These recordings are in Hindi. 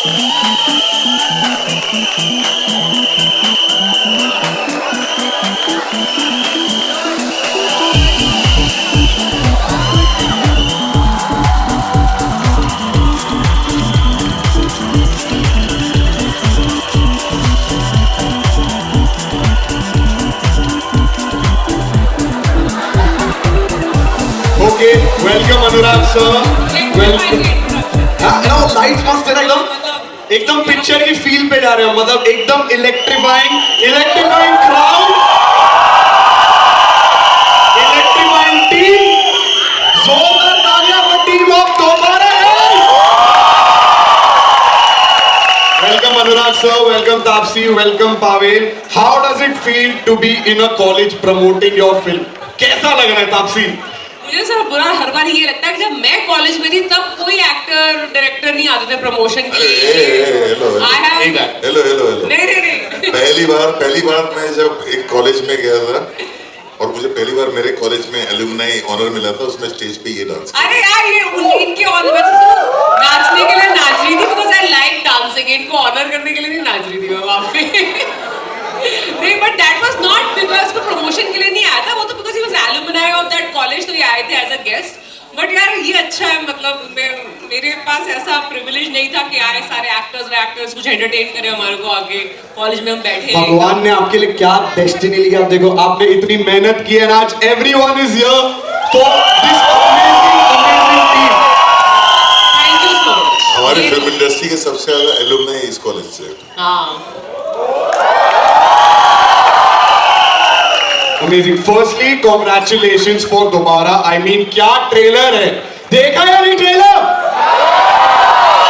Okay, welcome Anurag sir. Welcome. हाँ, लाइट्स मस्त है ना एकदम पिक्चर की फील पे जा रहे हो मतलब एकदम इलेक्ट्रीफाइंग क्राउड, इलेक्ट्रीफाइंग टीम, जोरदार तालियां फॉर टीम ऑफ दोबारा। Welcome Anurag sir, welcome Taapsee, welcome Pavel. How does it feel to be in a college promoting your film? कैसा लग रहा है तापसी? मुझे सर बुरा हर बार ये लगता है कि जब मैं कॉलेज में थी तब कोई एक्टर डायरेक्टर नहीं आते थे प्रमोशन के लिए। हेलो नहीं पहली बार मैं जब एक कॉलेज में गया था और मुझे पहली बार मेरे कॉलेज में एलुमनाई ऑनर मिला था, उसमें स्टेज पे ये डांस। अरे यार ये इनके ऑनर नाचने के लिए नाच रही थी बिकॉज़ आई लाइक डांसिंग। इनको ऑनर करने के लिए नहीं नाच रही थी मैं वहां पे। नहीं but that was not because वो प्रमोशन के लिए नहीं आया था, वो तो because he was alumni of that college, तो ये आए थे एज अ गेस्ट। बट यार ये अच्छा है, मतलब मेरे पास ऐसा प्रिविलेज नहीं था कि आए सारे एक्टर्स कुछ एंटरटेन करें हमारे को आगे कॉलेज में हम बैठे। भगवान ने आपके लिए क्या डेस्टिनी लिखी, आप देखो आपने इतनी मेहनत की है आज everyone is here for this amazing team. Thank you so much. हमारी फिल्म इंडस्ट्री के सबसे ज्यादा एलुमनाई इस कॉलेज से। हाँ Amazing. Firstly, congratulations for दोबारा. I mean, क्या ट्रेलर है? देखा या नहीं trailer?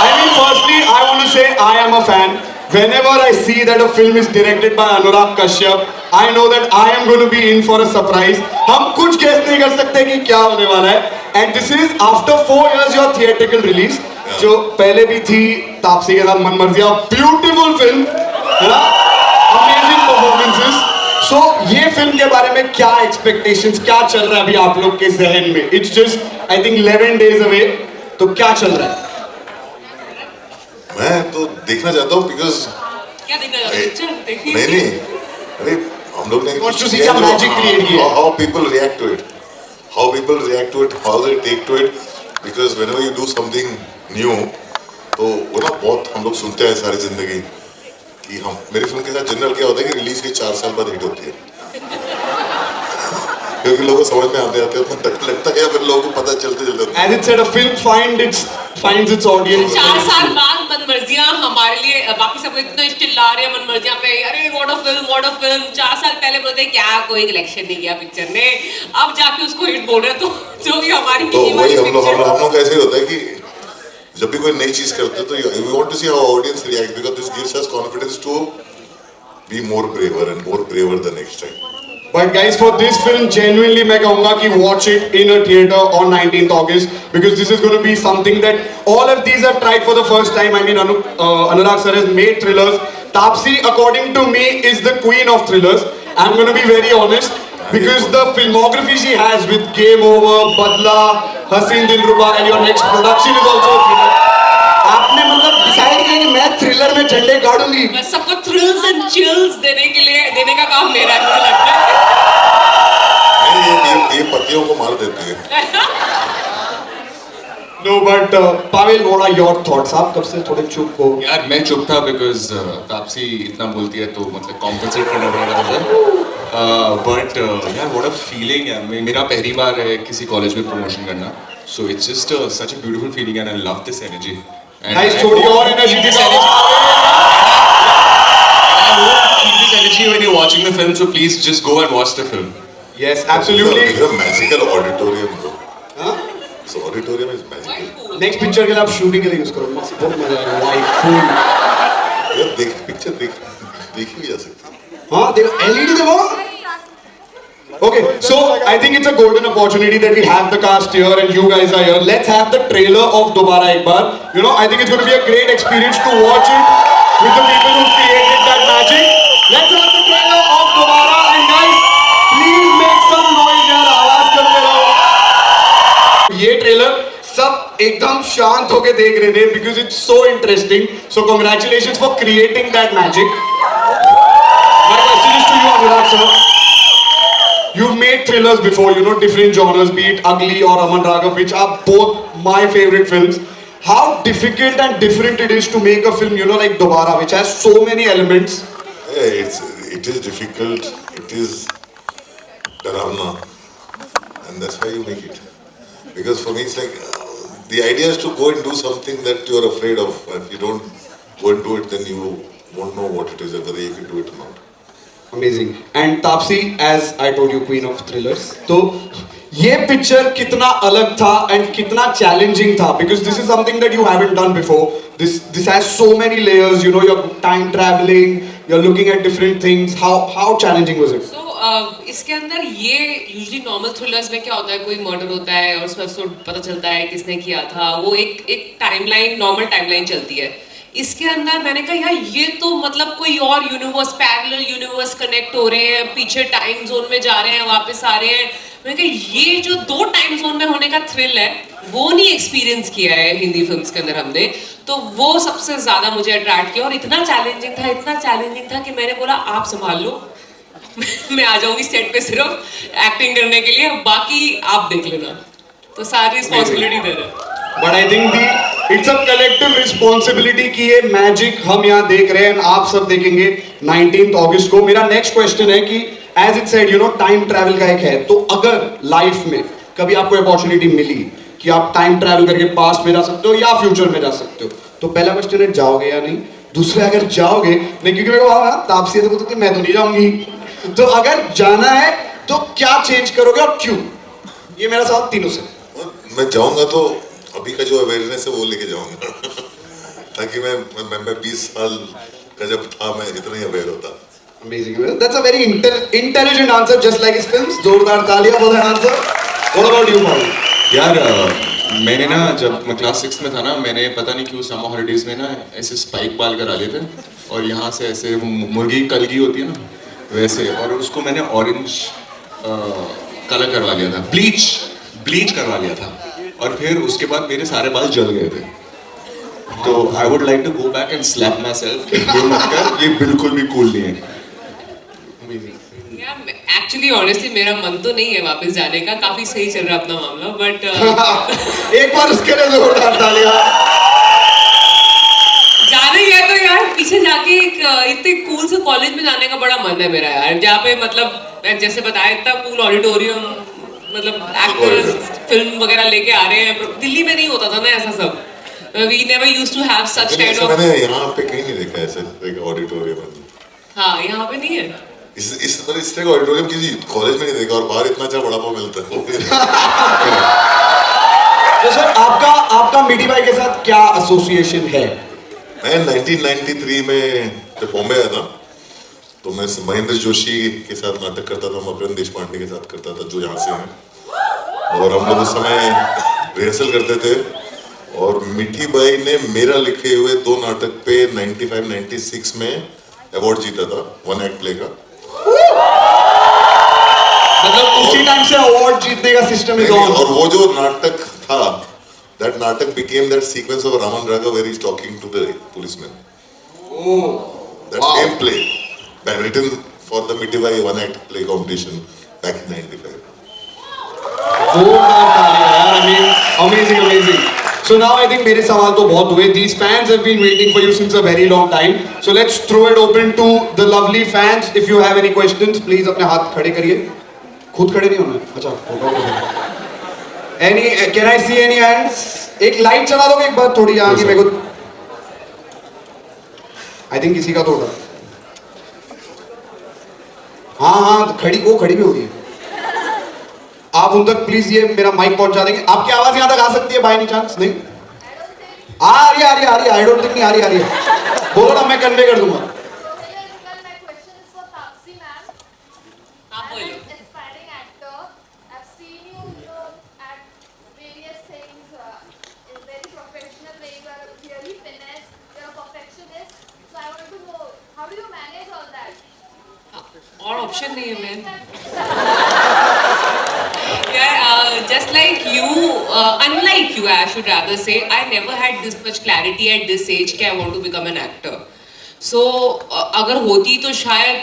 I mean, firstly, I want to say I am a fan. Whenever I see that a film is directed by Anurag Kashyap, I know that I am going to be in for a surprise. हम कुछ guess नहीं कर सकते कि क्या होने वाला है. And this is after 4 years your theatrical release, जो पहले भी थी तापसी के साथ मनमर्जियाँ. Beautiful film, है ना? Amazing performances. So, ये फिल्म के बारे में क्या एक्सपेक्टेशंस, क्या चल रहा है अभी आप लोग के जहन में? It's just I think 11 days away. तो क्या चल रहा है? मैं तो देखना चाहता हूँ बिकॉज क्या देखना चाहते हो? नहीं अरे हम लोग ने Wants to see क्या magic create किया? how people react to it, how they take to it, because whenever you do something new, तो वो ना बहुत हम लोग सुनते हैं सारी जिंदगी कि हम मेरी फिल्म के साथ जनरल क्या होता है कि रिलीज के 4 साल बाद हिट होती है क्योंकि लोगों को समझ में आते उतना टाइम लगता है या फिर लोगों को पता चलते As it said, a film finds its audience. 4 साल बाद मनमर्जियाँ हमारे लिए बाकी सब इतना चिल्ला रहे हैं मनमर्जियाँ पे, अरे व्हाट अ फिल्म। 4 साल पहले बोलते क्या कोई कलेक्शन नहीं किया पिक्चर ने, अब जाके उसको हिट बोल रहे हैं, तो जो भी हमारी तो वही हम लोग ऐसे ही होता है कि जब भी कोई नई चीज करते हैं तो we want to see how audience react because this gives us confidence to be more braver the next time. But guys, for this film, genuinely मैं कहूँगा कि watch it in a theater on 19th August because this is going to be something that all of these have tried for the first time. I mean, Anurag sir has made thrillers. Taapsee, according to me, is the queen of thrillers. I'm going to be very honest because the filmography she has with Game Over, Badla, Haseen Dilruba, and your next production is also a thriller. आपने मतलब डिसाइड किया कि मैं थ्रिलर में झंडे गाड़ूंगी। बस सबको थ्रिल्स एंड चिल्स देने का काम मेरा है, मुझे लगता है। ये पतियों को मार देते हैं। No, but Pavel, what are your thoughts? आप कब से थोड़े चुप हो? यार मैं चुप था बिकॉज तापसी इतना बोलती है तो मतलब कॉम्पनसेट करना पड़ेगा मुझे। बट यार व्हाट अ फीलिंग यार, मेरा पहली बार है किसी कॉलेज में प्रमोशन करना, so it's just such a beautiful feeling and I love this energy. Guys, थोड़ी और एनर्जी दिखाओ। Keep this energy when you're watching the film, so please just go and watch the film. Yes, absolutely. It's a magical auditorium though. हाँ? So auditorium is magical. Next picture के लिए आप शूटिंग के लिए यूज करो, मस्त बहुत मजा आएगा। White full। यार देख पिक्चर देखी भी जा सकती है। हाँ देखो LED देखो। Okay, so I think it's a golden opportunity that we have the cast here and you guys are here. Let's have the trailer of Dobara ek baar. You know, I think it's going to be a great experience to watch it with the people who created that magic. Let's have the trailer of Dobara and guys, please make some noise यार, आवाज करते रहो। ये ट्रेलर सब एकदम शांत होके देख रहे थे because it's so interesting. So congratulations for creating that magic. My question is to you, Anurag sir. You've made thrillers before, you know, different genres, be it Ugly or Aman Raghav, which are both my favorite films. How difficult and different it is to make a film, you know, like Dobara, which has so many elements. Yeah, it is difficult. It is Daravna, and that's why you make it. Because for me, it's like the idea is to go and do something that you are afraid of. If you don't go and do it, then you won't know what it is, whether you can do it or not. Amazing. And Taapsee, as I told you, queen of thrillers. तो ये पिक्चर कितना अलग था and कितना challenging था, because this is something that you haven't done before. This has so many layers. You know, you're time traveling, you're looking at different things. How challenging was it? So इसके अंदर ये यूजली नॉर्मल थ्रिलर्स में क्या होता है, कोई मर्डर होता है और उसमें उसको पता चलता है किसने किया था, वो एक टाइमलाइन, नॉर्मल टाइमलाइन चलती है. इसके अंदर मैंने कहा यार ये तो मतलब कोई और यूनिवर्स, पैरेलल यूनिवर्स कनेक्ट हो रहे हैं, पीछे टाइम जोन में जा रहे हैं, वापस आ रहे हैं. मैंने कहा ये जो 2 टाइम जोन में होने का थ्रिल है वो नहीं एक्सपीरियंस किया है हिंदी फिल्म्स के अंदर हमने, तो वो सबसे ज्यादा मुझे अट्रैक्ट किया. और इतना चैलेंजिंग था कि मैंने बोला आप संभाल लो, मैं आ जाऊंगी सेट पे सिर्फ एक्टिंग करने के लिए, बाकी आप देख लेना. तो सारी रिस्पॉन्सिबिलिटी दे रहे. But I think it's a collective responsibility कि ये मैजिक हम यहाँ देख रहे हैं, आप सब देखेंगे 19th अगस्त को. मेरा नेक्स्ट क्वेश्चन है कि as it said, you know, time travel का एक है, तो अगर लाइफ में कभी आपको अपॉर्चुनिटी मिली कि आप टाइम ट्रैवल करके पास्ट में जा सकते हो या फ्यूचर में जा सकते हो, तो पहला क्वेश्चन है जाओगे या नहीं. दूसरा, अगर जाओगे नहीं, क्योंकि मेरे को तापसी से बोलते मैं तो नहीं जाऊंगी, तो अगर जाना है तो क्या चेंज करोगे और क्यों? ये मेरा सवाल तीनों से. मैं जाऊंगा तो अभी का जो अवेयरनेस है वो लेके जाऊंगा ताकि मैं 20 साल का जब था मैं इतना ही अवेयर होता. Amazing. That's a very intelligent answer, just like his films. जोरदार तालियां for that answer. What about you, Paul? यार मैंने ना जब मैं क्लास 6 में था ना, मैंने पता नहीं क्यों समर हॉलीडेज में ना ऐसे स्पाइक बाल करा लिए थे और यहाँ से ऐसे मुर्गी कलगी होती है ना वैसे, और उसको मैंने ऑरेंज कलर करवा लिया था, ब्लीच करवा लिया था, और फिर उसके बाद मेरे सारे बाल जल गए थे. तो I would like to go back and slap myself कि ये मत कर, ये बिल्कुल भी कूल नहीं है. एक्चुअली ऑनेस्टली मेरा मन तो नहीं है वापस जाने का, काफी सही चल रहा है अपना मामला, बट एक बार उसके लिए जोरदार तालियां. जाना ही है तो यार पीछे जाके एक इतने कूल से कॉलेज में जाने का बड़ा मन है मेरा यार, जहाँ पे मतलब जैसे बताया इतना कूल ऑडिटोरियम, मतलब एक्टर्स फिल्म वगैरह लेके आ रहे हैं. दिल्ली में नहीं होता था ना ऐसा सब. We never used to have such kind of. मैंने यहाँ पे कहीं नहीं देखा ऐसे एक ऑडिटोरियम. हाँ, यहाँ पे नहीं है. इस तरह का ऑडिटोरियम किसी कॉलेज में नहीं देखा, और बाहर इतना अच्छा वड़ा पाव मिलता है. तो सर आपका मिडी भाई के साथ क्या एसोसिएशन है? मैं 1993 में जब बॉम्बे आया था तो मैं महेंद्र जोशी के साथ नाटक करता था, मकरंद देश पांडे के साथ करता था जो यहाँ से हैं, और हम लोग उस समय रिहर्सल करते थे. और मिठी बाई ने मेरा लिखे हुए 2 नाटक पे 95-96 में अवार्ड जीता था, 1 एक्ट प्ले का. मतलब उसी टाइम से अवार्ड जीतने का सिस्टम इज ऑन. और वो जो नाटक था, that natak became that sequence of Raman Raga where he's talking to the policeman. Oh, that wow. same play that written for the Mitivai 1 act play competition back in 95. जोरदार तालियां यार. I mean, amazing. So now I think मेरे सवाल तो बहुत हुए. These fans have been waiting for you since a very long time. So let's throw it open to the lovely fans. If you have any questions, please अपने हाथ खड़े करिए. खुद खड़े नहीं होना. अच्छा, photo. Can I see any hands? एक लाइट चला दोगे एक बार थोड़ी यहाँ की मेरे को. I think किसी का तो होगा. हाँ खड़ी भी होगी. आप उन तक प्लीज ये मेरा माइक पहुंचा देंगे. आपकी आवाज यहाँ तक आ सकती है बाय एनी चांस? नहीं आ रही है. आई डोंट थिंक नहीं आ रही है. बोलो ना, मैं कन्वे कर दूंगा. और ऑप्शन नहीं है man. Just like you, unlike you, I should rather say, I never had this much clarity at this age कि I want to become an actor. So अगर होती तो शायद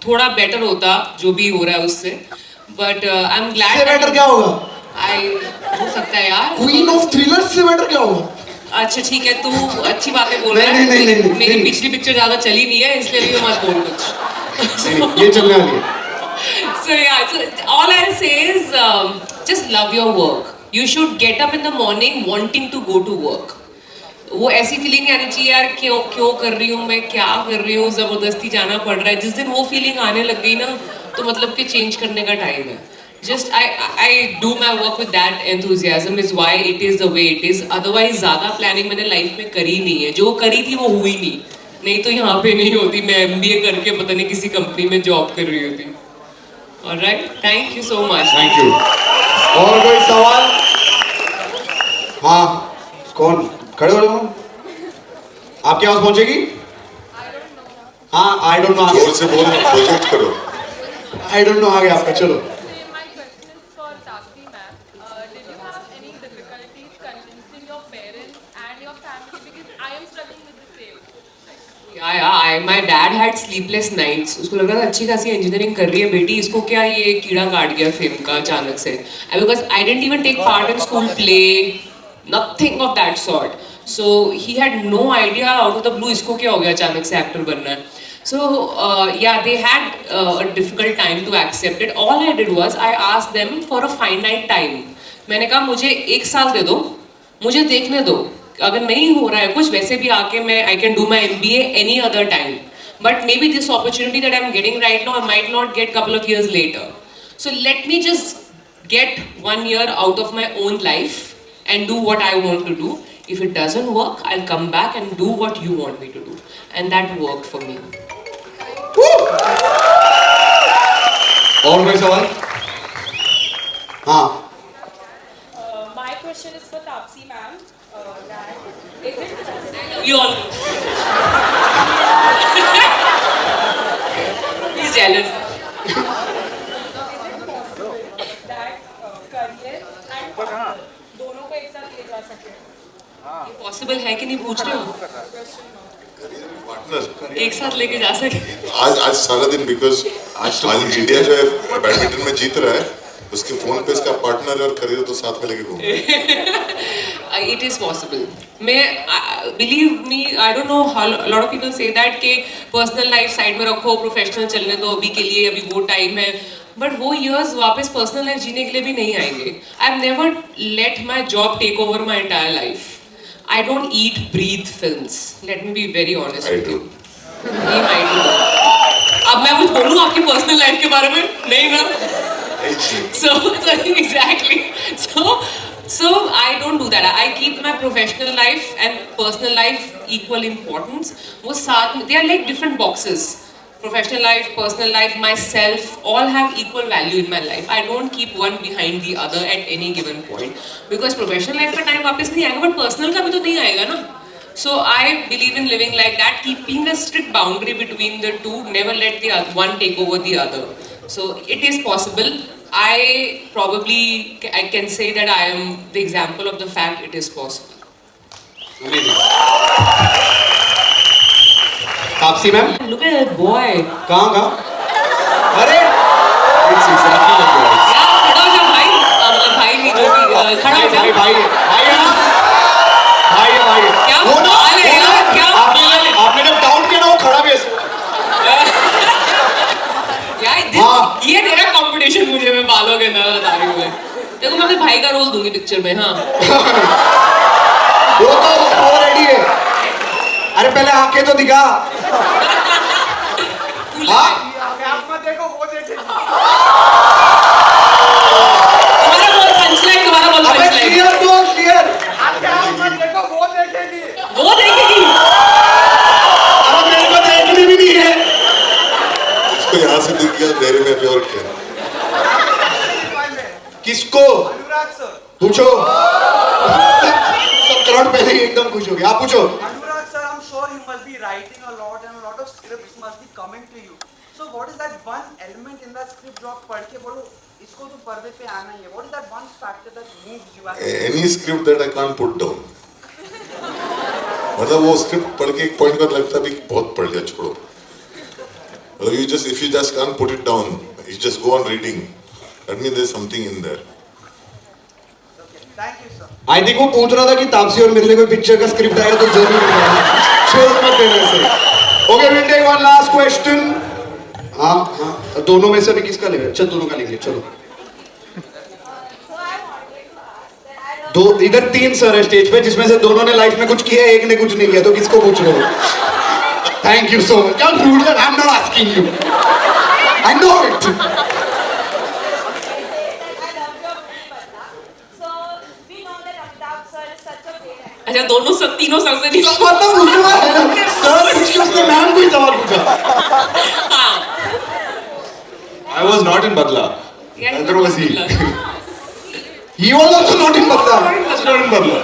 थोड़ा better होता जो भी हो रहा है उससे. But I'm glad. से बेटर क्या होगा? हो सकता है यार. क्वीन ऑफ थ्रिलर से बेटर क्या होगा? अच्छा ठीक है, तू अच्छी बातें बोल रहा है. नहीं. मेरी पिछली पिक्चर ज्यादा चली नहीं है, इसलिए भी मत बोल कुछ. ये चलने वाली है. So yeah, so all I'll say is just love your work. You should get up in the morning wanting to go to work. वो ऐसी फीलिंग आनी चाहिए यार क्यों कर रही हूँ मैं, क्या कर रही हूँ, जबरदस्ती जाना पड़ रहा है. जिस दिन वो फीलिंग आने लग गई ना, तो मतलब कि चेंज करने का टाइम है. Just I do my work with that enthusiasm is why it is the way it is. Otherwise ज़्यादा planning मैंने लाइफ में करी नहीं है. जो करी थी वो हुई नहीं तो यहाँ पे नहीं होती. मैं MBA करके पता नहीं किसी कंपनी में जॉब कर रही होती. Alright, thank you so much. Thank you. और कोई सवाल? हाँ, कौन? खड़े हो जाओ. आपकी आवाज पहुंचेगी? हाँ, आई डोंट नो. जोर से बोल, प्रोजेक्ट करो. आई डोंट नो आगे आपका. चलो. My question is for Taapsee ma'am. Did you have any difficulties convincing your parents and your family? Because I am struggling with the same. My dad had sleepless nights. उसको लगा था अच्छी खासी इंजीनियरिंग कर रही है बेटी, इसको क्या ये कीड़ा काट गया फेम का अचानक से. Because I didn't even take part in school play, nothing of that sort. So he had no idea out of the blue इसको क्या हो गया अचानक से एक्टर बनना है. So yeah, they had a difficult time to accept it. All I did was I asked them for a finite time. मैंने कहा मुझे 1 साल दे दो, मुझे देखने दो. अगर नहीं हो रहा है कुछ, वैसे भी आके मैं I can do my MBA any other time. But maybe this opportunity that I'm getting right now I might not get couple of years later. So let me just get 1 year out of my own life and do what I want to do. If it doesn't work, I'll come back and do what you want me to do. And that worked for me. और कोई सवाल? हाँ. My question is for Taapsee ma'am. That is it possible? You all. He's jealous. Is it possible that career and partner दोनों को एक साथ ले जा सके? ये पॉसिबल है कि नहीं पूछ रहे हो? पार्टनर एक साथ लेके जा सके? आज सारा दिन, बिकॉज आज इंडिया जो है बैडमिंटन में जीत रहा है, उसके फोन पे इसका पार्टनर और करियर तो साथ में लेके घूम. It is possible. मैं believe me, I don't know how a lot of people say that कि personal life side में रखो, professional चलने दो अभी के लिए, अभी वो time है. But वो years वापस personal life जीने के लिए भी नहीं आएंगे. I've never let my job take over my entire life. I don't eat, breathe films. Let me be very honest with you. नहीं I do. अब मैं कुछ बोलूँ आपकी personal life के बारे में? नहीं ना? So exactly. So I don't do that. I keep my professional life and personal life equal importance. वो साथ में, they are like different boxes. Professional life, personal life, myself, all have equal value in my life. I don't keep one behind the other at any given point. Because professional life का time वापस नहीं आएगा, but personal का भी तो नहीं आएगा ना. So I believe in living like that, keeping a strict boundary between the two, never let the one take over the other. So it is possible. I can say that I am the example of the fact it is possible. Taapsee ma'am. Look at that boy. कहाँ? अरे It's exactly like yours. यार खड़ा हो जा भाई. मतलब भाई नहीं जो भी खड़ा हो जा. भाई है ना? भाई है. क्या वो ना, बाल है यार, क्या बाल है. आपने जब डाउट किया ना, वो खड़ा भी ऐसे. यार ये तेरा कंपटीशन मुझे, मैं बालों के अंदर बता रही हूँ. मैं देखो मैं अपने भाई का रोल दूंगी पिक्चर में. हाँ वो रेडी है. अरे पहले आंखें तो दिखा. हाँ. तुम्हारा बोल पंचलाइन, तुम्हारा बोल अबे पंचलाइन. क्लियर तो क्लियर. वो देखेगी. अब मेरे को देखनी भी नहीं है. इसको यहाँ से दिख गया, मेरे में अभी और क्या. किसको? पूछो. सब करोड़ पहले ही एकदम खुश हो गया. आप पूछो. Anurag sir, I'm sure you must be writing a lot and a lot of scripts must be coming to you. So what is that one element in that script जो आप पढ़ के बोलो इसको तो पर्दे पे आना ही है. What is that one factor that moves you? Any script that I can't put down. मतलब वो स्क्रिप्ट पढ़ के एक पॉइंट पर लगता है भी बहुत पढ़ लिया, छोड़ो. मतलब you just, if you just can't put it down, you just go on reading. That means there's something in there. Okay, thank you, sir. I think वो पूछ रहा था कि तापसी और मेरे लिए कोई पिक्चर का स्क्रिप्ट आएगा तो जरूर बताना. छोड़ मत देना इसे. Okay, will take one last question. हाँ हाँ, दोनों में से भी किसका लेंगे? अच्छा, दोनों का लेंगे. चलो, दो इधर 3 सर है स्टेज पे, जिसमें से दोनों ने लाइफ में कुछ किया, एक ने कुछ नहीं किया, तो किसको पूछ रहे हो? Thank you so much. Don't rude that. I'm not asking you. I know it. अच्छा, दोनों सब तीनों सर से नहीं. मतलब उसने सर पूछ के उसने मैम को ही सवाल पूछा. हाँ. I was not in Badla. Neither was he. He was also not in Badla. Was not in Badla.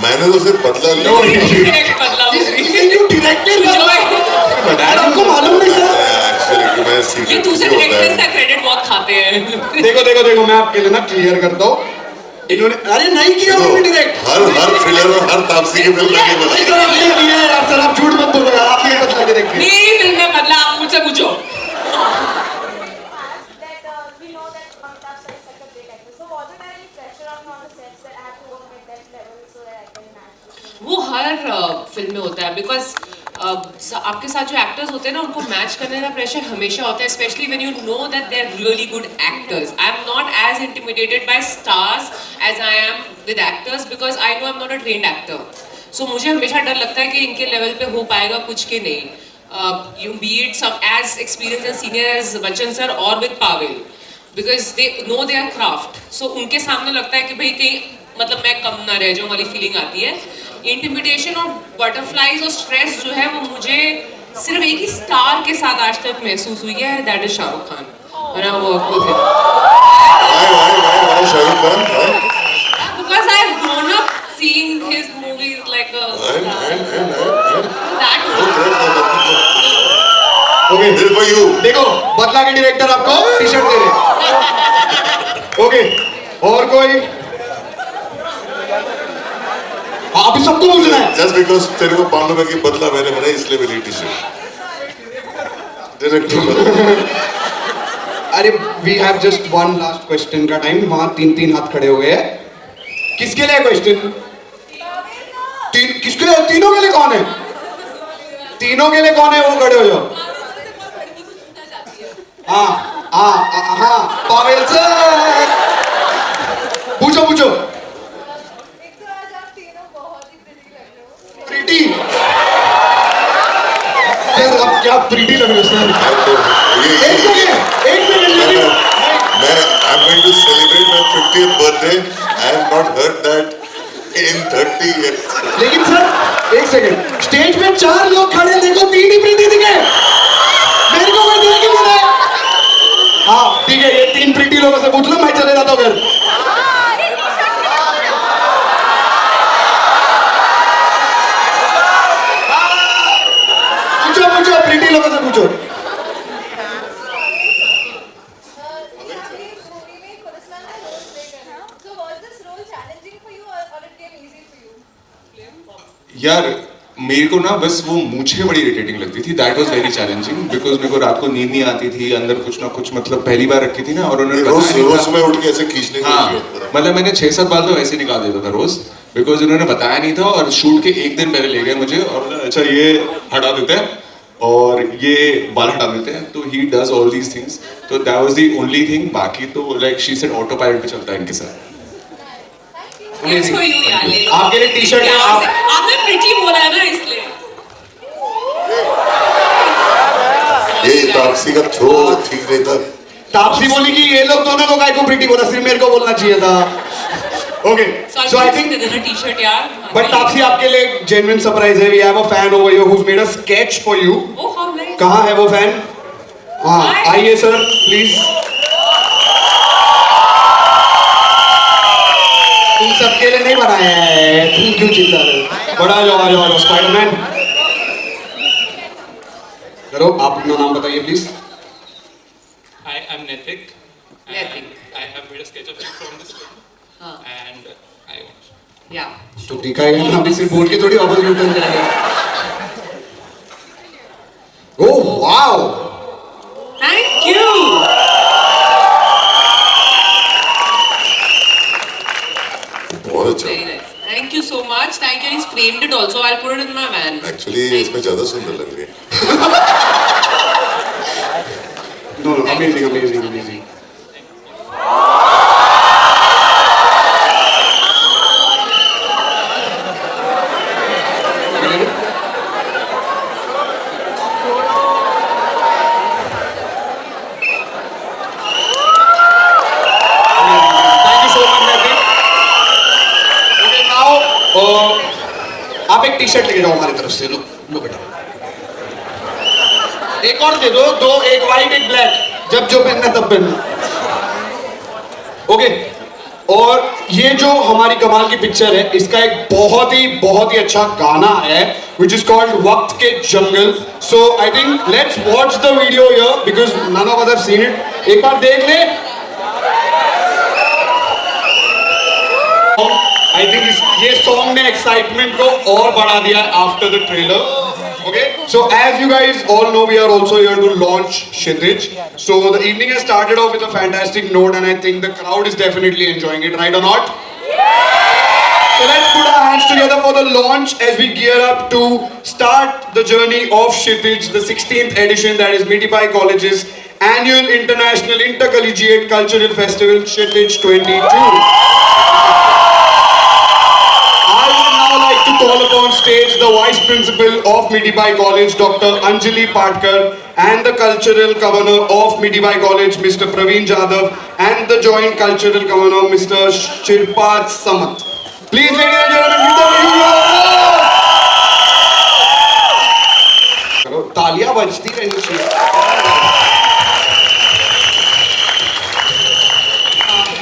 मैंने तो सिर्फ बदला लिया. No, he Direct बदलाव हो गई. You directed Badla. But sir, आपको मालूम नहीं सर? Actually, मैं ये सीक्रेट दूसरे होता डायरेक्टर्स का है. क्रेडिट बहुत खाते हैं. देखो देखो देखो, मैं आपके लिए ना क्लियर करता हूँ. इन्होंने अरे नहीं किया उन्होंने डायरेक्ट. हर फिल्म में हर तापसी की फिल्म लगी बदला. सर आपने किया है यार. सर आप झूठ मत बोलो यार. आपने Badla डायरेक्ट किया. मेरी फिल्म में बदला, आप मुझसे पूछो. We know that Amitabh sir is such a great actor. So was there any pressure on you on the sets that I have to work at that level so that I can match with him? वो हर फिल्म में होता है, बिकॉज आपके साथ जो एक्टर्स होते हैं ना, उनको मैच करने का प्रेशर हमेशा होता है, especially when you know that they are really good actors. I am not as intimidated by stars as I am with actors, because I know I am not a trained actor. So मुझे हमेशा डर लगता है कि इनके लेवल पे हो पाएगा कुछ के नहीं. You be it some as experienced and senior as Bachchan sir or with Pavel, because they know their craft. So उनके सामने लगता है कि भाई कहीं मतलब मैं कम ना रह जाऊँ वाली फीलिंग आती है. इंटिमिडेशन और बटरफ्लाइज और स्ट्रेस जो है वो मुझे सिर्फ एक ही स्टार के साथ आज तक महसूस हुई है, that is Shahrukh Khan. When I work with him. Why Shahrukh Khan? Because I've grown up seeing his movies like a that. Okay, This for you. देखो Badla के डायरेक्टर आपको टी शर्ट दे रहे. ओके, और कोई? हाँ, अभी सबको पूछना है. Just because तेरे को 5 रुपए की बदला मैंने बनाई, इसलिए मेरी टी शर्ट. डायरेक्टर. अरे we have just one last question का टाइम. वहाँ 3 हाथ खड़े हुए हैं. किसके लिए क्वेश्चन? किसके लिए? तीनों के लिए कौन है? तीनों के लिए कौन है? वो खड़े हो जाओ. हाँ हाँ हाँ, पावेल सर पूछो पूछो. एक तो आज आप तीनों बहुत ही प्रिटी लग रहे हो. प्रीटी सर, अब क्या प्रीटी लग रहे हो सर? एक सेकंड लेकिन मैं I'm going to celebrate my 50th birthday. I have not heard that in 30 years. लेकिन सर एक सेकंड, स्टेज पे 4 लोग खड़े, देखो 3 ही प्रीति दिखे. मेरे को कोई देख ही नहीं रहा है. हाँ ठीक है, ये 3 प्रीति लोगों से पूछ लो, मैं चले जाता हूँ घर. पूछो पूछो, प्रीति लोगों से पूछो. मूवी में पुलिसमैन का रोल प्ले करना. So was this role challenging for you or it came easy for you? यार मेरे को ना बस वो मूछे बड़ी इरिटेटिंग लगती थी. That was very challenging because मेरे को रात को नींद नहीं आती थी. अंदर कुछ ना कुछ मतलब पहली बार रखी थी ना, और उन्होंने रोज बताया नहीं रोज था. में उठ के ऐसे खींचने को हाँ, दिया. मतलब मैंने 6-7 बार तो वैसे निकाल देता था रोज, बिकॉज उन्होंने बताया नहीं था. और शूट के एक दिन पहले ले गए मुझे और अच्छा ये हटा देते हैं और ये बाल हटा देते हैं. तो he does all these things. तो that was the only thing. बाकी तो like she said auto pilot पे चलता है इनके साथ. It's for you यार, ले लो. आपके लिए टी-शर्ट है. प्यार से. आपने प्रिटी बोला है ना इसलिए. ये तापसी का थ्रो ठीक नहीं था. तापसी बोली कि ये लोग दोनों को काय को प्रीति बोला, सिर्फ मेरे को बोलना चाहिए था. Okay, so I think they देना टी-शर्ट यार. बट तापसी आपके लिए एक जेन्युइन सरप्राइज है. We have a fan over here who's made a sketch for you. Oh, how nice. कहाँ है वो फैन? हाँ, Hi. आइए सर प्लीज. तुम सबके लिए नहीं बनाया है, तुम क्यों चिल्ला रहे हो? बड़ा आ जाओ स्पाइडरमैन. करो, आप अपना नाम बताइए please. Hi, I'm Nitik. Nitik. I तो दिखाएगा ना, अभी सिर्फ बोल के थोड़ी वापस रिटर्न करेंगे. Oh wow! Thank you. बहुत अच्छा. Very nice. Thank you so much. Thank you. He's framed it also. I'll put it in my van. Actually इसमें ज्यादा सुंदर लग रही है. No, amazing, amazing, amazing. Thank you so much, Matthew. Okay, now, आप एक टी शर्ट लेके जाओ हमारी तरफ से. लो लो बेटा. एक और दे दो, दो, एक वाइट एक ब्लैक. जब जो पहनना तब पहनना. ओके. और ये जो हमारी कमाल की पिक्चर है, इसका एक बहुत ही अच्छा गाना है, which is called वक्त के जंगल. So I think let's watch the video here because none of us have seen it. एक बार देख ले. I think ये song ने excitement को और बढ़ा दिया after the trailer. Okay, so as you guys all know, we are also here to launch Kshitij. So the evening has started off with a fantastic note, and I think the crowd is definitely enjoying it, right or not? So let's put our hands together for the launch as we gear up to start the journey of Kshitij, the 16th edition, that is Miti Bai College's annual International Intercollegiate Cultural Festival, Kshitij 22. I would now like to call upon stage the Vice Principal of Miti Bai College, Dr. Anjali Patkar, and the Cultural Governor of Miti Bai College, Mr. Praveen Jadhav, and the Joint Cultural Governor, Mr. Shirpad Samat. Please, ladies and gentlemen, give them a huge applause. तालियां बजती रहनी चाहिए.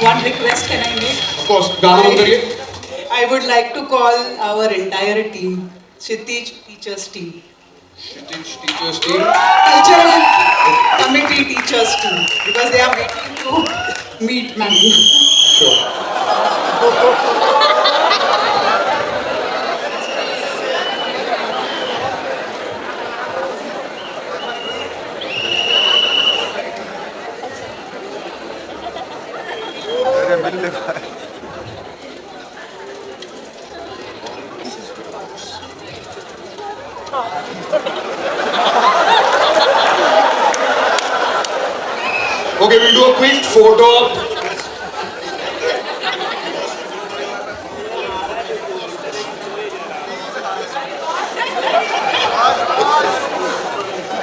One request can I make? Of course, गाना बंद करिए. I would like to call our entire team, Kshitij Teachers Team, Kshitij Teachers Team. Cultural Committee Teachers Team, because they are waiting to meet ma'am. Sure. Okay, we'll do a quick photo op.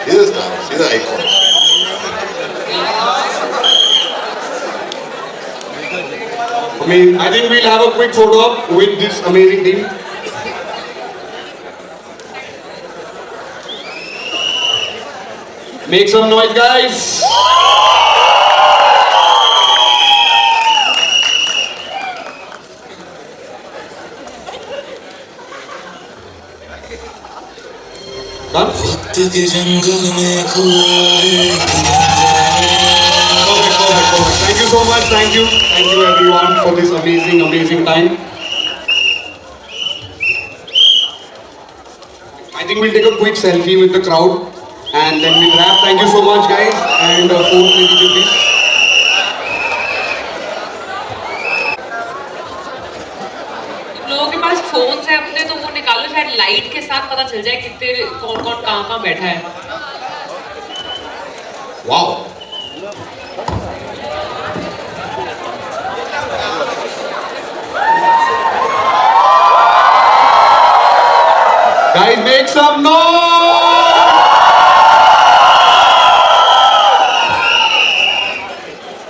He's a star. He's an icon. I think we'll have a quick photo op with this amazing team. Make some noise, guys. Done? Perfect. Thank you so much. Thank you everyone for this amazing time. I think we'll take a quick selfie with the crowd and then we'll wrap. Thank you so much, guys. And phone please. लोगों के पास फोन्स है अपने, तो वो निकालो, शायद लाइट के साथ पता चल जाए कितने कौन कौन कहाँ बैठा है. Wow. Guys, make some noise.